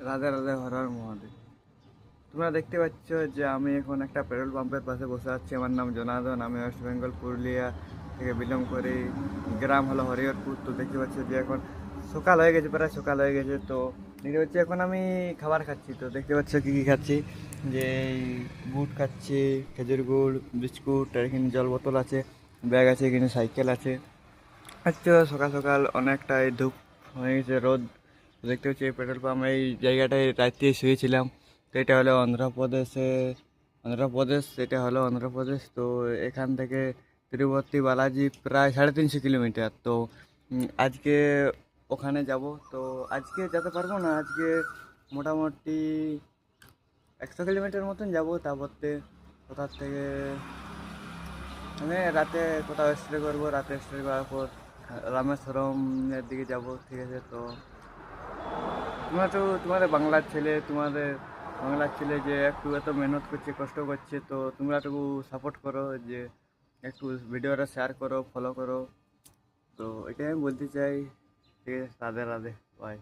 রাধে রাধে, হর হর মহাদেব। তোমরা দেখতে পাচ্ছ যে আমি এখন একটা পেট্রোল পাম্পের পাশে বসে আছি। আমার নাম জনার্দন, আমি ওয়েস্ট বেঙ্গল পুরুলিয়া থেকে বিলং করি। গ্রাম হলো হরিহরপুর। তো দেখতে পাচ্ছ যে এখন সকাল হয়ে গেছে, প্রায় সকাল হয়ে গেছে। তো দেখতে পাচ্ছি এখন আমি খাবার খাচ্ছি। তো দেখতে পাচ্ছ কী কী খাচ্ছি, যে এই গুড় খাচ্ছি, খেজুর গুড়, বিস্কুট, আর এখানে জল বোতল আছে, ব্যাগ আছে, এখানে সাইকেল আছে। আচ্ছা, সকাল সকাল অনেকটাই ধূপ হয়ে গেছে, রোদ। দেখতে হচ্ছে এই পেট্রোল পাম্প, এই জায়গাটায় রাত্রে শুয়েছিলাম। তো এটা হলো অন্ধ্রপ্রদেশ, এটা হলো অন্ধ্রপ্রদেশ। তো এখান থেকে তিরুপতি বালাজি প্রায় 350 কিলোমিটার। তো আজকে ওখানে যাব। তো আজকে যেতে পারবো না, আজকে মোটামুটি 100 কিলোমিটার মতন যাব। তারপর কোথার থেকে আমি রাতে কোথাও স্টে করবো, রাতে স্টে করার পর রামেশ্বরমের দিকে যাব। ঠিক আছে? তো তোমরা তো তোমাদের বাংলার ছেলে যে একটু এত মেহনত করছে, কষ্ট করছে, তো তোমরা একটু সাপোর্ট করো, যে একটু ভিডিওটা শেয়ার করো, ফলো করো। তো এটাই আমি বলতে চাই। ঠিক আছে? রাধে রাধে, বাই।